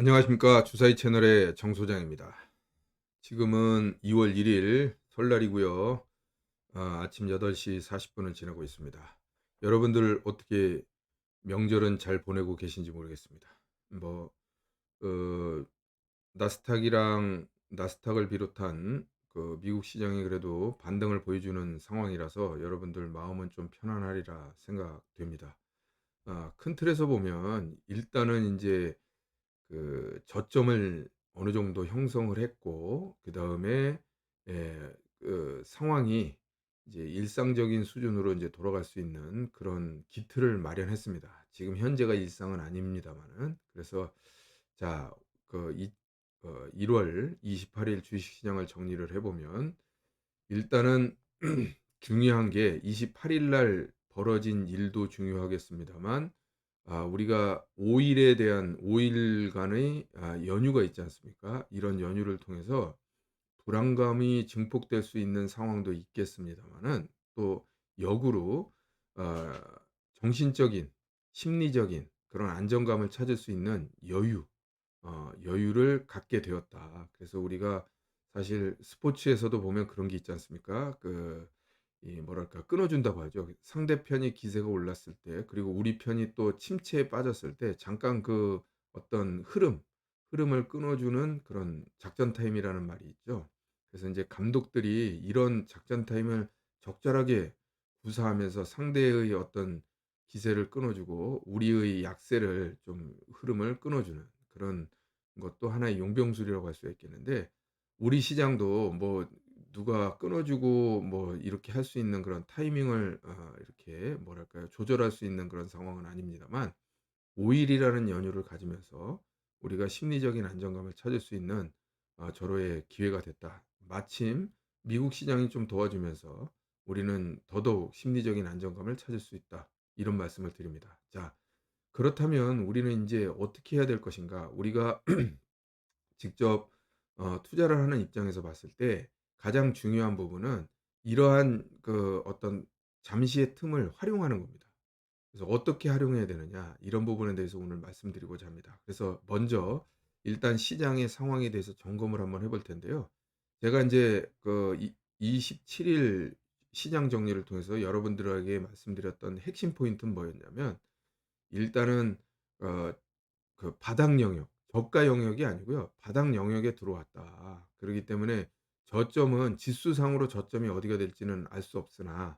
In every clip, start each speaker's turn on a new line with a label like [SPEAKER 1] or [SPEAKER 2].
[SPEAKER 1] 안녕하십니까. 주사위 채널의 정 소장입니다. 지금은 2월 1일 설날이고요. 아침 8시 40분을 지나고 있습니다. 여러분들 어떻게 명절은 잘 보내고 계신지 모르겠습니다. 뭐, 어, 나스닥을 비롯한 그 미국 시장이 그래도 반등을 보여주는 상황이라서 여러분들 마음은 좀 편안하리라 생각됩니다. 큰 틀에서 보면 일단은 이제 그 저점을 어느 정도 형성을 했고 그다음에 상황이 이제 일상적인 수준으로 이제 돌아갈 수 있는 그런 기틀을 마련했습니다. 지금 현재가 일상은 아닙니다마는. 그래서 자, 그 1월 28일 주식시장을 정리를 해보면 일단은 중요한 게 28일 날 벌어진 일도 중요하겠습니다만 우리가 5일에 대한 5일간의 연휴가 있지 않습니까? 이런 연휴를 통해서 불안감이 증폭될 수 있는 상황도 있겠습니다만은 또 역으로 아, 정신적인, 심리적인 그런 안정감을 찾을 수 있는 여유를 갖게 되었다. 그래서 우리가 사실 스포츠에서도 보면 그런 게 있지 않습니까? 이 뭐랄까 끊어준다고 하죠. 상대편이 기세가 올랐을 때, 그리고 우리 편이 또 침체에 빠졌을 때 잠깐 그 어떤 흐름을 끊어주는 그런 작전 타임이라는 말이 있죠. 그래서 이제 감독들이 이런 작전 타임을 적절하게 구사하면서 상대의 어떤 기세를 끊어주고 우리의 약세를 좀 흐름을 끊어주는 그런 것도 하나의 용병술이라고 할 수가 있겠는데, 우리 시장도 뭐 누가 끊어주고 뭐 이렇게 할 수 있는 그런 타이밍을 이렇게 뭐랄까요 조절할 수 있는 그런 상황은 아닙니다만, 5일이라는 연휴를 가지면서 우리가 심리적인 안정감을 찾을 수 있는 절호의 기회가 됐다. 마침 미국 시장이 좀 도와주면서 우리는 더더욱 심리적인 안정감을 찾을 수 있다. 이런 말씀을 드립니다. 자, 그렇다면 우리는 이제 어떻게 해야 될 것인가? 우리가 직접 투자를 하는 입장에서 봤을 때 가장 중요한 부분은 이러한 그 어떤 잠시의 틈을 활용하는 겁니다. 그래서 어떻게 활용해야 되느냐 이런 부분에 대해서 오늘 말씀드리고자 합니다. 그래서 먼저 일단 시장의 상황에 대해서 점검을 한번 해볼 텐데요. 제가 이제 27일 시장 정리를 통해서 여러분들에게 말씀드렸던 핵심 포인트는 뭐였냐면, 일단은 어, 그 바닥 영역, 저가 영역이 아니고요. 바닥 영역에 들어왔다. 그렇기 때문에 저점은 지수상으로 저점이 어디가 될지는 알 수 없으나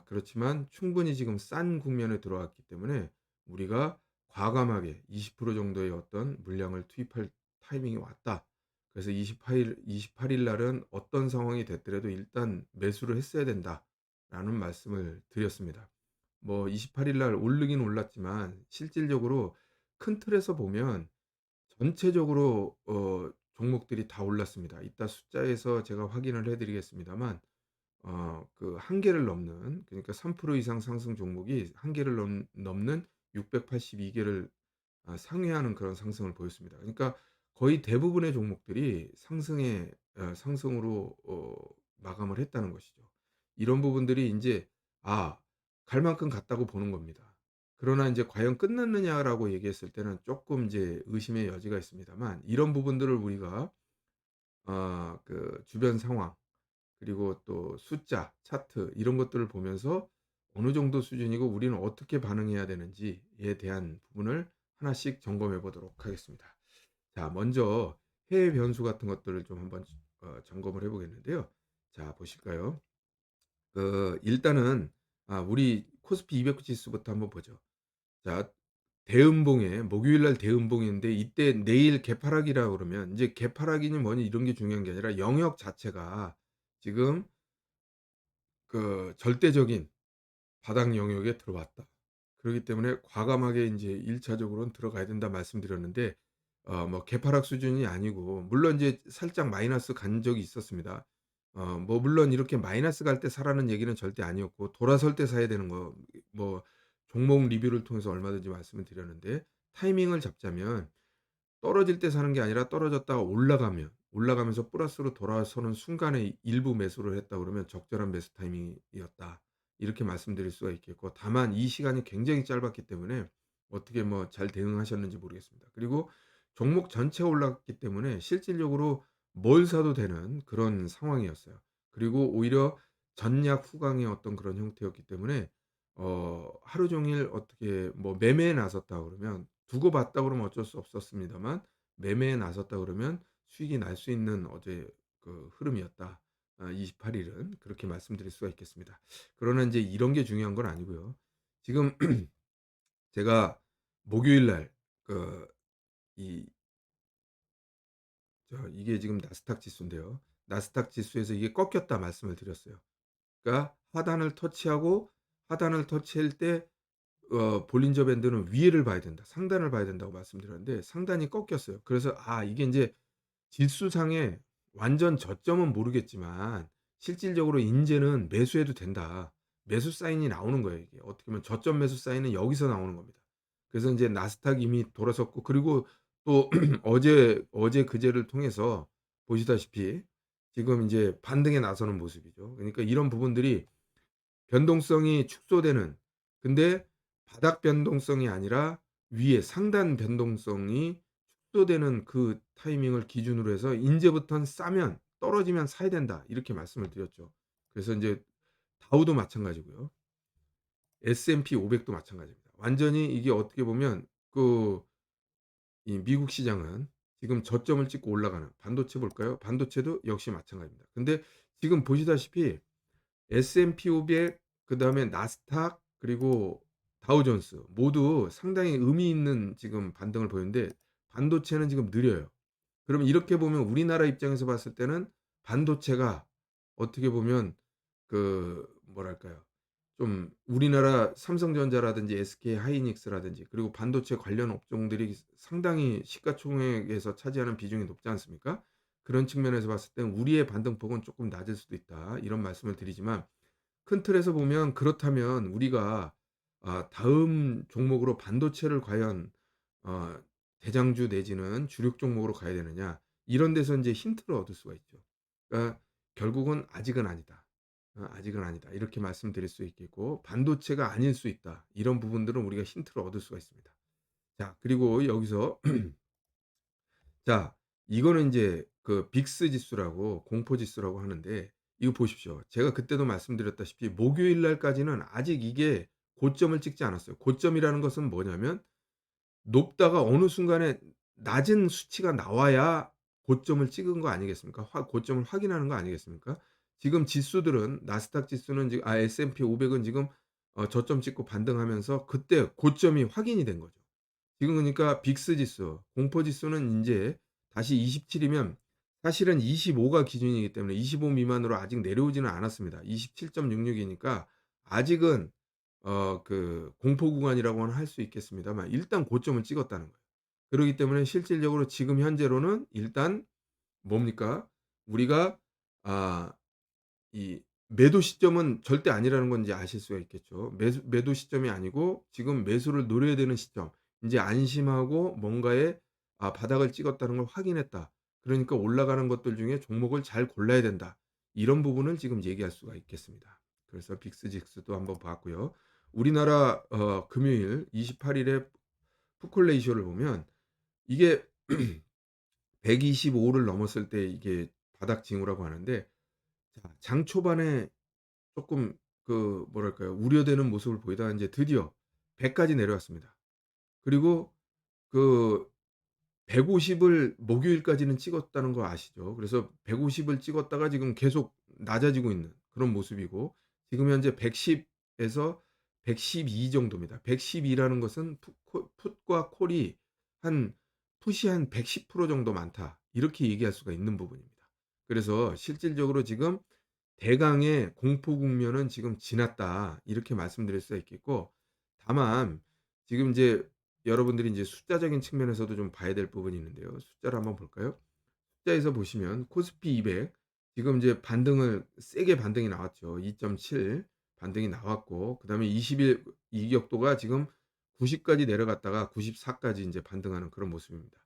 [SPEAKER 1] 그렇지만 충분히 지금 싼 국면에 들어왔기 때문에 우리가 과감하게 20% 정도의 어떤 물량을 투입할 타이밍이 왔다. 그래서 28일 날은 어떤 상황이 됐더라도 일단 매수를 했어야 된다라는 말씀을 드렸습니다. 뭐 28일 날 오르긴 올랐지만 실질적으로 큰 틀에서 보면 전체적으로 종목들이 다 올랐습니다. 이따 숫자에서 제가 확인을 해 드리겠습니다만 그 한계를 넘는, 그러니까 3% 이상 상승 종목이 한계를 넘는 682 개를 상회하는 그런 상승을 보였습니다. 그러니까 거의 대부분의 종목들이 상승으로 마감을 했다는 것이죠. 이런 부분들이 인제 '아 갈 만큼 갔다.'고 보는 겁니다. 그러나 인제 '과연 끝났느냐.'라고 얘기했을 때는 쪼끔 이제 의심의 여지가 있습니다만, 이런 부분들을 우리가 그 주변 상황 그리고 또 숫자, 차트 이런 것들을 보면서 어느 정도 수준이고 우리는 어떻게 반응해야 되는지에 대한 부분을 하나씩 점검해 보도록 하겠습니다. 자, 먼저 해외 변수 같은 것들을 좀 한번 점검을 해 보겠는데요. 자, 보실까요? 일단은 우리 코스피 200 지수부터 한번 보죠. 자, 대음봉에 목요일 날 대음봉인데 이때 내일 개파락이라 그러면 이제 개파락이니 뭐니 이런 게 중요한 게 아니라 영역 자체가 지금 그 절대적인 바닥 영역에 들어왔다. 그렇기 때문에 과감하게 인제 1 차적으로는 들어가야 된다 말씀드렸는데, 뭐 개파락 수준이 아니고 물론 이제 살짝 마이너스 간 적이 있었습니다. 뭐 물론 이렇게 마이너스 갈 때 사라는 얘기는 절대 아니었고, 돌아설 때 사야 되는 거 뭐 종목 리뷰를 통해서 얼마든지 말씀을 드렸는데, 타이밍을 잡자면 떨어질 때 사는 게 아니라 떨어졌다가 올라가면서 플러스로 돌아서는 순간에 일부 매수를 했다 그러면 적절한 매수 타이밍이었다. 이렇게 말씀드릴 수가 있겠고, 다만 이 시간이 굉장히 짧았기 때문에 어떻게 뭐 잘 대응하셨는지 모르겠습니다. 그리고 종목 전체가 올랐기 때문에 실질적으로 뭘 사도 되는 그런 상황이었어요. 그리고 오히려 전략 후강의 어떤 그런 형태였기 때문에 하루 종일 어떻게 뭐 매매에 나섰다 그러면 두고 봤다 그러면 어쩔 수 없었습니다만 매매에 나섰다 그러면 수익이 날 수 있는 어제 그 흐름이었다. 28 일은 그렇게 말씀드릴 수가 있겠습니다. 그러나 인제 이런 게 중요한 건 아니고요. 지금 제가 목요일 날 그 이 이게 지금 나스닥 지수인데요. 나스닥 지수에서 이게 꺾였다 말씀을 드렸어요. 그러니까 하단을 터치할 때 볼린저 밴드는 위를 봐야 된다. 상단을 봐야 된다고 말씀드렸는데 상단이 꺾였어요. 그래서 이게 인제 지수상에 완전 저점은 모르겠지만 실질적으로 인제는 매수해도 된다. 매수 사인이 나오는 거예요 이게. 어떻게 보면 저점 매수 사인은 여기서 나오는 겁니다. 그래서 인제 나스닥 이미 돌아섰고 그리고 또 어제 그제를 통해서 보시다시피 지금 인제 반등에 나서는 모습이죠. 그러니까 이런 부분들이 변동성이 축소되는, 근데 바닥 변동성이 아니라 위에 상단 변동성이 축소되는 그 타이밍을 기준으로 해서 "인제부턴 싸면 떨어지면 사야 된다." 이렇게 말씀을 드렸죠. 그래서 인제 다우도 마찬가지고요. S&P 500도 마찬가지입니다. 완전히 이게 어떻게 보면 이 미국 시장은 지금 저점을 찍고 올라가는, 반도체 볼까요? 반도체도 역시 마찬가지입니다. 근데 지금 보시다시피 S&P 500 그다음에 나스닥 그리고 다우존스 모두 상당히 의미 있는 지금 반등을 보이는데 반도체는 지금 느려요. 그럼 이렇게 보면 우리나라 입장에서 봤을 때는 반도체가 어떻게 보면 뭐랄까요? 좀 우리나라 삼성전자라든지 SK 하이닉스라든지 그리고 반도체 관련 업종들이 상당히 시가총액에서 차지하는 비중이 높지 않습니까? 그런 측면에서 봤을 땐 '우리의 반등폭은 쪼끔 낮을 수도 있다.' 이런 말씀을 드리지만 큰 틀에서 보면 그렇다면 우리가 다음 종목으로 반도체를 과연 어 대장주 내지는 주력 종목으로 가야 되느냐, 이런 데서 인제 힌트를 얻을 수가 있죠. 그러니까 결국은 "아직은 아니다. 아직은 아니다." 이렇게 말씀드릴 수 있겠고 "반도체가 아닐 수 있다." 이런 부분들은 우리가 힌트를 얻을 수가 있습니다. 자, 그리고 여기서 자, 이거는 인제 그 빅스 지수라고 공포 지수라고 하는데 이거 보십시오. 제가 그때도 말씀드렸다시피 목요일 날까지는 아직 이게 고점을 찍지 않았어요. 고점이라는 것은 뭐냐면 높다가 어느 순간에 낮은 수치가 나와야 고점을 찍은 거 아니겠습니까? 고점을 확인하는 거 아니겠습니까? 지금 지수들은 나스닥 지수는 지금 S&P 500은 지금 저점 찍고 반등하면서 그때 고점이 확인이 된 거죠. 지금 그러니까 빅스 지수, 공포 지수는 인제 다시 27 이면 사실은 25가 기준이기 때문에 25 미만으로 아직 내려오지는 않았습니다. 27.66 이니까 아직은 공포 구간이라고는 할 수 있겠습니다만 일단 고점을 찍었다는 거예요. 그러기 때문에 실질적으로 지금 현재로는 일단 뭡니까? 우리가 아 이 매도 시점은 절대 아니라는 건 이제 아실 수가 있겠죠. 매도 시점이 아니고 지금 매수를 노려야 되는 시점. 인제 안심하고 뭔가에 바닥을 찍었다는 걸 확인했다. 그러니까 올라가는 것들 중에 종목을 잘 골라야 된다. 이런 부분을 지금 얘기할 수가 있겠습니다. 그래서 빅스 직스도 한번 봤고요. 우리나라 금요일 28 일에 푸콜 레이쇼를 보면 이게 125를 넘었을 때 이게 바닥 징후라고 하는데 자, 장 초반에 쪼끔 뭐랄까요? 우려되는 모습을 보이다가 인제 드디어 100 까지 내려왔습니다. 그리고 그 150을 목요일까지는 찍었다는 거 아시죠? 그래서 150을 찍었다가 지금 계속 낮아지고 있는 그런 모습이고 지금 현재 110 에서 112 정도입니다. 112 라는 것은 풋과 콜이 한 풋이 한 110% 정도 많다. 이렇게 얘기할 수가 있는 부분입니다. 그래서 실질적으로 지금 대강의 공포 국면은 지금 지났다. 이렇게 말씀드릴 수가 있겠고 다만 지금 인제 여러분들이 인제 숫자적인 측면에서도 좀 봐야 될 부분이 있는데요. 숫자를 한번 볼까요? 숫자에서 보시면 코스피 200 지금 이제 반등을 세게 반등이 나왔죠. 2.7 반등이 나왔고 그다음에 20일 이격도가 지금 90 까지 내려갔다가 94 까지 인제 반등하는 그런 모습입니다.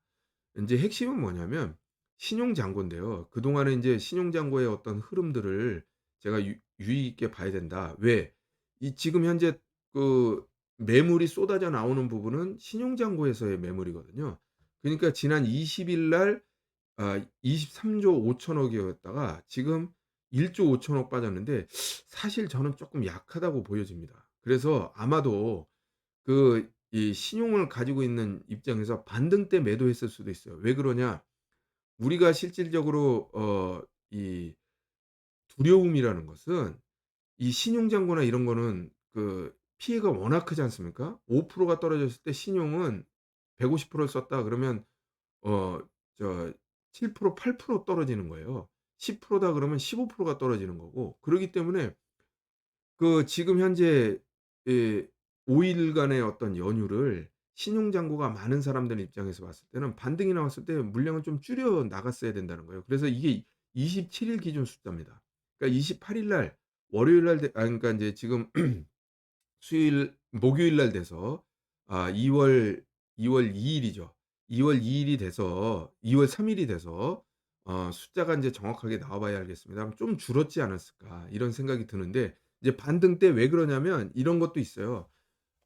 [SPEAKER 1] 인제 핵심은 뭐냐면 신용 잔고인데요. 그동안에 인제 신용 잔고의 어떤 흐름들을 제가 유의 있게 봐야 된다. 왜? 이 지금 현재 그 매물이 쏟아져 나오는 부분은 신용 잔고에서의 매물이거든요. 그러니까 지난 20일 날 23조 5천억 이었다가 지금 1조 5천억 빠졌는데 사실 저는 쪼끔 약하다고 보여집니다. 그래서 아마도 이 신용을 가지고 있는 입장에서 반등 때 매도했을 수도 있어요. 왜 그러냐? 우리가 실질적으로 이 두려움이라는 것은 이 신용잔고나 이런 거는 피해가 워낙 크지 않습니까? 5%가 떨어졌을 때 신용은 150%를 썼다 그러면 어 저 7% 8% 떨어지는 거예요. 10%다 그러면 15%가 떨어지는 거고 그러기 때문에 지금 현재 예 5 일간의 어떤 연휴를 신용잔고가 많은 사람들 입장에서 봤을 때는 반등이 나왔을 때 물량을 좀 줄여 나갔어야 된다는 거예요. 그래서 이게 27일 기준 숫자입니다. 그러니까 28일 날 월요일 날 그러니까 인제 지금 수요일 목요일 날 돼서 2월 2 일이죠. 2월 2 일이 돼서 2월 3 일이 돼서 숫자가 인제 정확하게 나와 봐야 알겠습니다만 '좀 줄었지 않았을까.' 이런 생각이 드는데 이제 반등 때 왜 그러냐면 이런 것도 있어요.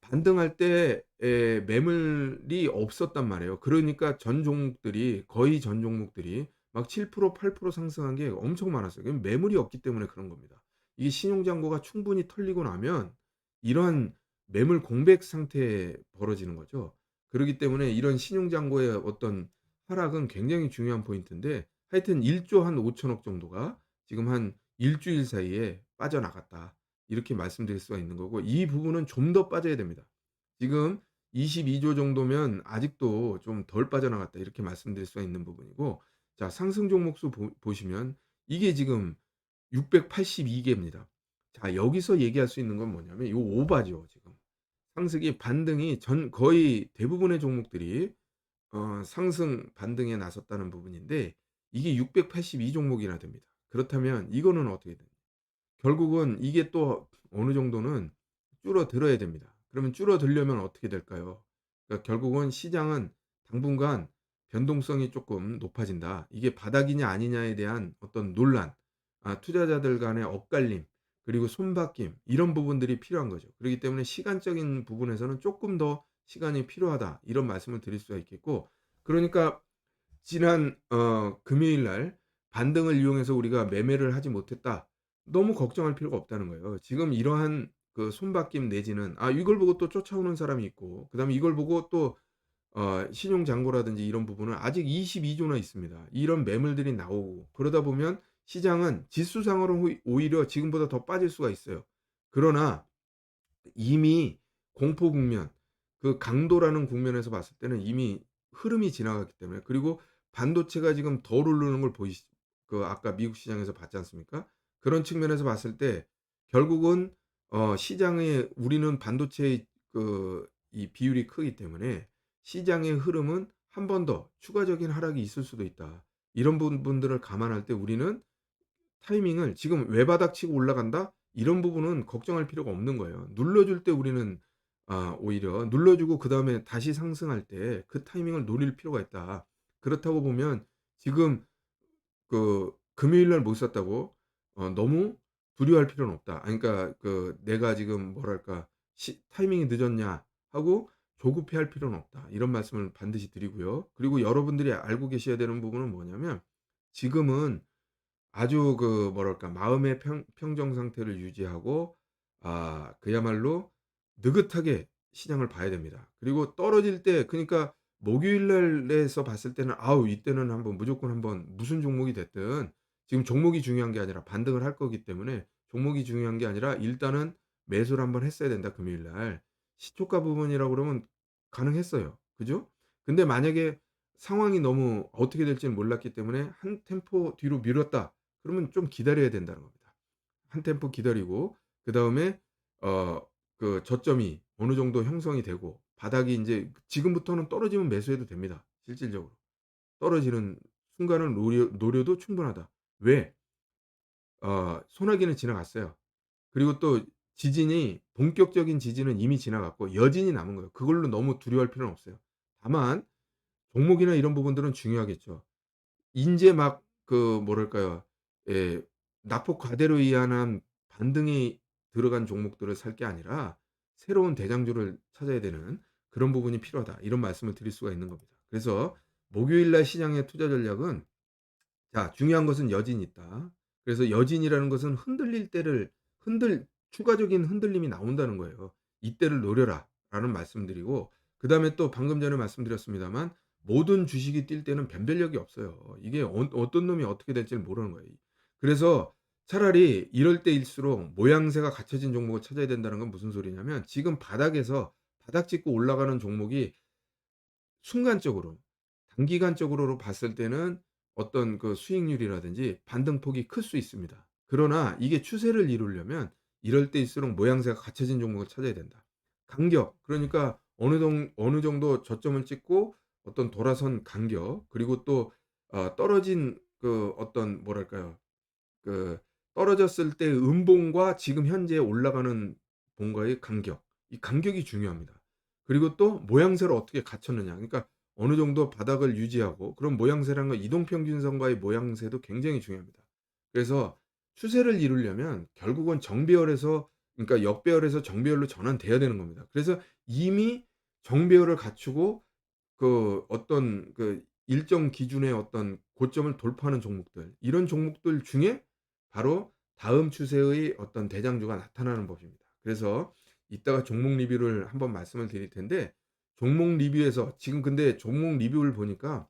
[SPEAKER 1] 반등할 때 매물이 없었단 말이에요. 그러니까 전 종목들이 거의 전 종목들이 막 7% 8% 상승한 게 엄청 많았어요. 그럼 매물이 없기 때문에 그런 겁니다. 이게 신용 잔고가 충분히 털리고 나면 이러한 매물 공백 상태에 벌어지는 거죠. 그러기 때문에 이런 신용 잔고의 어떤 하락은 굉장히 중요한 포인트인데 하여튼 1조 한 5천억 정도가 지금 한 일 주일 사이에 빠져나갔다. 이렇게 말씀드릴 수가 있는 거고 이 부분은 좀 더 빠져야 됩니다. 지금 22조 정도면 아직도 좀 덜 빠져나갔다 이렇게 말씀드릴 수가 있는 부분이고 자 상승 종목 수 보시면 이게 지금 682 개입니다. 자 여기서 얘기할 수 있는 건 뭐냐면 요 오바죠 지금. 상승이 반등이 거의 대부분의 종목들이 상승 반등에 나섰다는 부분인데 이게 682 종목이나 됩니다. 그렇다면 이거는 어떻게 됩니까? 결국은 이게 또 어느 정도는 줄어들어야 됩니다. 그러면 줄어들려면 어떻게 될까요? 그러니까 결국은 시장은 당분간 변동성이 쪼끔 높아진다. 이게 바닥이냐 아니냐에 대한 어떤 논란, 투자자들 간의 엇갈림 그리고 손바뀜 이런 부분들이 필요한 거죠. 그러기 때문에 시간적인 부분에서는 쪼끔 더 시간이 필요하다. 이런 말씀을 드릴 수가 있겠고 그러니까 지난 금요일 날 반등을 이용해서 우리가 매매를 하지 못했다. 너무 걱정할 필요가 없다는 거예요. 지금 이러한 손바뀜 내지는 이걸 보고 또 쫓아오는 사람이 있고 그다음에 이걸 보고 또 신용 잔고라든지 이런 부분은 아직 22 조나 있습니다. 이런 매물들이 나오고 그러다 보면 시장은 지수상으로 오히려 지금보다 더 빠질 수가 있어요. 그러나 이미 공포 국면 강도라는 국면에서 봤을 때는 이미 흐름이 지나갔기 때문에 그리고 반도체가 지금 덜 오르는 걸 보이시 아까 미국 시장에서 봤지 않습니까? 그런 측면에서 봤을 때 결국은 시장에 우리는 반도체의 이 비율이 크기 때문에 '시장의 흐름은 한 번 더 추가적인 하락이 있을 수도 있다.' 이런 부분들을 감안할 때 우리는 타이밍을 지금 '외바닥 치고 올라간다.' 이런 부분은 걱정할 필요가 없는 거예요. 눌러줄 때 우리는 오히려 눌러주고 그다음에 다시 상승할 때 그 타이밍을 노릴 필요가 있다. 그렇다고 보면 지금 금요일 날 못 샀다고 너무 두려워할 필요는 없다. 그러니까 '내가 지금 뭐랄까 시 타이밍이 늦었냐.' 하고 조급해할 필요는 없다. 이런 말씀을 반드시 드리고요. 그리고 여러분들이 알고 계셔야 되는 부분은 뭐냐면 지금은 아주 뭐랄까 마음의 평정 상태를 유지하고 그야말로 느긋하게 시장을 봐야 됩니다. 그리고 떨어질 때 그러니까 목요일 날에서 봤을 때는 이때는 한번 무조건 한번 무슨 종목이 됐든 지금 종목이 중요한 게 아니라 반등을 할 거기 때문에 종목이 중요한 게 아니라 일단은 매수를 한번 했어야 된다 금요일 날. 시초가 부분이라고 그러면 가능했어요. 그죠? 근데 만약에 상황이 너무 어떻게 될지는 몰랐기 때문에 한 템포 뒤로 미뤘다. 그러면 좀 기다려야 된다는 겁니다. 한 템포 기다리고 그다음에 어 저점이 어느 정도 형성이 되고 바닥이 인제 지금부터는 떨어지면 매수해도 됩니다 실질적으로. 떨어지는 순간을 노려도 충분하다. 왜? 소나기는 지나갔어요. 그리고 또 본격적인 지진은 이미 지나갔고 여진이 남은 거예요. 그걸로 너무 두려워할 필요는 없어요. 다만 종목이나 이런 부분들은 중요하겠죠. 인제 막 뭐랄까요. 예. 낙폭 과대로 인한 반등이 들어간 종목들을 살 게 아니라 새로운 대장주를 찾아야 되는 그런 부분이 필요하다. 이런 말씀을 드릴 수가 있는 겁니다. 그래서 목요일 날 시장의 투자 전략은, 자, 중요한 것은 여진이 있다. 그래서 여진이라는 것은 흔들릴 때를 흔들 추가적인 흔들림이 나온다는 거예요. "이때를 노려라."라는 말씀드리고, 그다음에 또 방금 전에 말씀드렸습니다만 모든 주식이 뛸 때는 변별력이 없어요. 이게 어떤 놈이 어떻게 될지를 모르는 거예요. 그래서 차라리 이럴 때일수록 모양새가 갖춰진 종목을 찾아야 된다는 건 무슨 소리냐면, 지금 바닥에서 바닥 짚고 올라가는 종목이 순간적으로 단기간적으로 봤을 때는 어떤 그 수익률이라든지 반등폭이 클 수 있습니다. 그러나 이게 추세를 이루려면 이럴 때일수록 모양새가 갖춰진 종목을 찾아야 된다. 간격, 그러니까 어느 정도 저점을 찍고 어떤 돌아선 간격, 그리고 또 떨어진 그 어떤 뭐랄까요, 그 떨어졌을 때의 음봉과 지금 현재 올라가는 봉과의 간격, 이 간격이 중요합니다. 그리고 또 모양새를 어떻게 갖췄느냐. 그러니까 어느 정도 바닥을 유지하고, 그런 모양새라는 건 이동평균선과의 모양새도 굉장히 중요합니다. 그래서 추세를 이루려면 결국은 정배열에서, 그러니까 역배열에서 정배열로 전환돼야 되는 겁니다. 그래서 이미 정배열을 갖추고 그 어떤 그 일정 기준의 어떤 고점을 돌파하는 종목들, 이런 종목들 중에 바로 다음 추세의 어떤 대장주가 나타나는 법입니다. 그래서 이따가 종목 리뷰를 한번 말씀을 드릴 텐데, 종목 리뷰에서 지금 근데 종목 리뷰를 보니까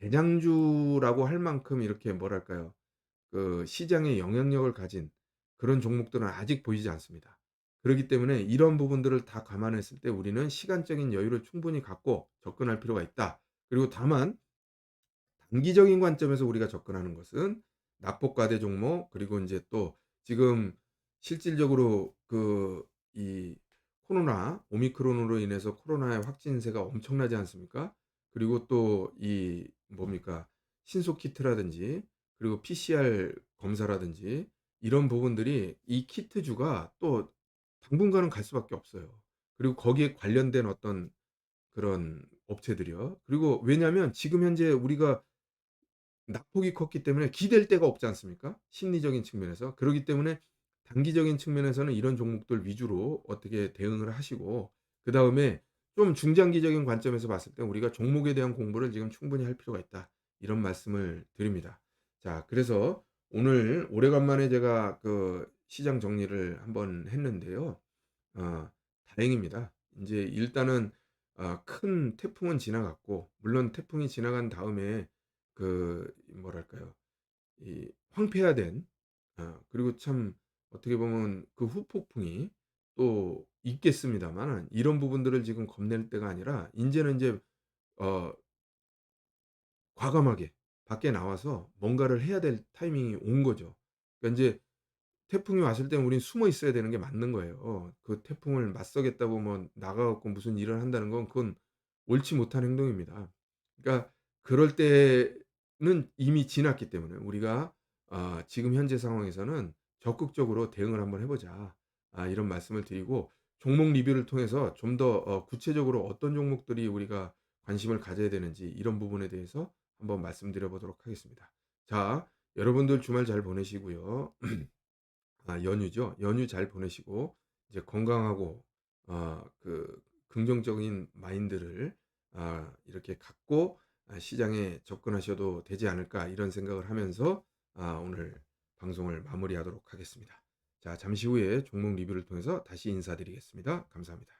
[SPEAKER 1] 대장주라고 할 만큼 이렇게 뭐랄까요, 그 시장에 영향력을 가진 그런 종목들은 아직 보이지 않습니다. 그렇기 때문에 이런 부분들을 다 감안했을 때 우리는 시간적인 여유를 충분히 갖고 접근할 필요가 있다. 그리고 다만 단기적인 관점에서 우리가 접근하는 것은 낙폭과대 종목, 그리고 인제 또 지금 실질적으로 그 이 코로나 오미크론으로 인해서 코로나의 확진세가 엄청나지 않습니까? 그리고 또 이 뭡니까, 신속 키트라든지 그리고 PCR 검사라든지 이런 부분들이 이 키트주가 또 당분간은 갈 수밖에 없어요. 그리고 거기에 관련된 어떤 그런 업체들이요. 그리고 왜냐하면 지금 현재 우리가 낙폭이 컸기 때문에 기댈 데가 없지 않습니까? 심리적인 측면에서. 그러기 때문에 단기적인 측면에서는 이런 종목들 위주로 어떻게 대응을 하시고, 그다음에 좀 중장기적인 관점에서 봤을 때 우리가 종목에 대한 공부를 지금 충분히 할 필요가 있다. 이런 말씀을 드립니다. 자, 그래서 오늘 오래간만에 제가 그 시장 정리를 한번 했는데요. 어 다행입니다. 인제 일단은 큰 태풍은 지나갔고, 물론 태풍이 지나간 다음에 그 뭐랄까요, 이 황폐화된, 그리고 참 어떻게 보면 그 후폭풍이 또 있겠습니다마는, 이런 부분들을 지금 겁낼 때가 아니라 인제는 인제 어 과감하게 밖에 나와서 뭔가를 해야 될 타이밍이 온 거죠. 그러니까 인제 태풍이 왔을 땐 우린 숨어 있어야 되는 게 맞는 거예요. 그 태풍을 맞서겠다고 뭐 나가 갖고 무슨 일을 한다는 건 그건 옳지 못한 행동입니다. 그러니까 그럴 때는 이미 지났기 때문에 우리가 지금 현재 상황에서는 적극적으로 대응을 한번 해 보자. 이런 말씀을 드리고, 종목 리뷰를 통해서 좀 더 구체적으로 어떤 종목들이 우리가 관심을 가져야 되는지 이런 부분에 대해서 한번 말씀드려 보도록 하겠습니다. 자, 여러분들 주말 잘 보내시고요. 연휴죠. 연휴 잘 보내시고 이제 건강하고 그 긍정적인 마인드를 이렇게 갖고 시장에 접근하셔도 되지 않을까, 이런 생각을 하면서 오늘 방송을 마무리하도록 하겠습니다. 자, 잠시 후에 종목 리뷰를 통해서 다시 인사드리겠습니다. 감사합니다.